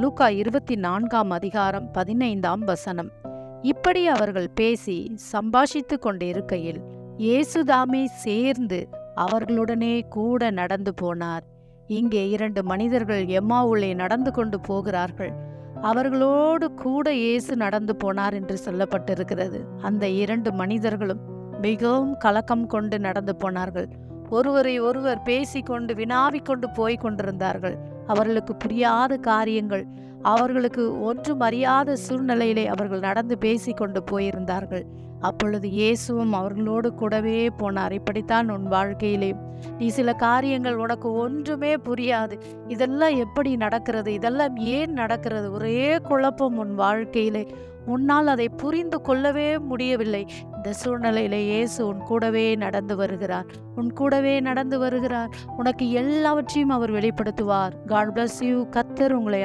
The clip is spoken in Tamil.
லூக்கா 24:15. இப்படி அவர்கள் பேசி சம்பாஷித்து கொண்டிருக்கையில் இயேசுதாமே சேர்ந்து அவர்களுடனே கூட நடந்து போனார். இங்கே 2 மனிதர்கள் எம்மாவுலே நடந்து கொண்டு போகிறார்கள். அவர்களோடு கூட இயேசு நடந்து போனார் என்று சொல்லப்பட்டிருக்கிறது. அந்த 2 மனிதர்களும் மிகவும் கலக்கம் கொண்டு நடந்து போனார்கள். ஒருவரை ஒருவர் பேசிக்கொண்டு வினாவிக்கொண்டு போய் கொண்டிருந்தார்கள். அவர்களுக்கு புரியாத காரியங்கள், அவர்களுக்கு ஒன்றும் அறியாத சூழ்நிலையிலே அவர்கள் நடந்து பேசிக்கொண்டு போயிருந்தார்கள். அப்பொழுது இயேசுவும் அவர்களோடு கூடவே போனார். இப்படித்தான் உன் வாழ்க்கையிலே நீ சில காரியங்கள் உனக்கு ஒன்றுமே புரியாது. இதெல்லாம் எப்படி நடக்கிறது, இதெல்லாம் ஏன் நடக்கிறது, ஒரே குழப்பம் உன் வாழ்க்கையிலே. உன்னால் அதை புரிந்து கொள்ளவே முடியவில்லை. இந்த சூழ்நிலையிலே இயேசு உன் கூடவே நடந்து வருகிறார். உன் கூடவே நடந்து வருகிறார். உனக்கு எல்லாவற்றையும் அவர் வெளிப்படுத்துவார். God bless you. கர்த்தர் உங்களை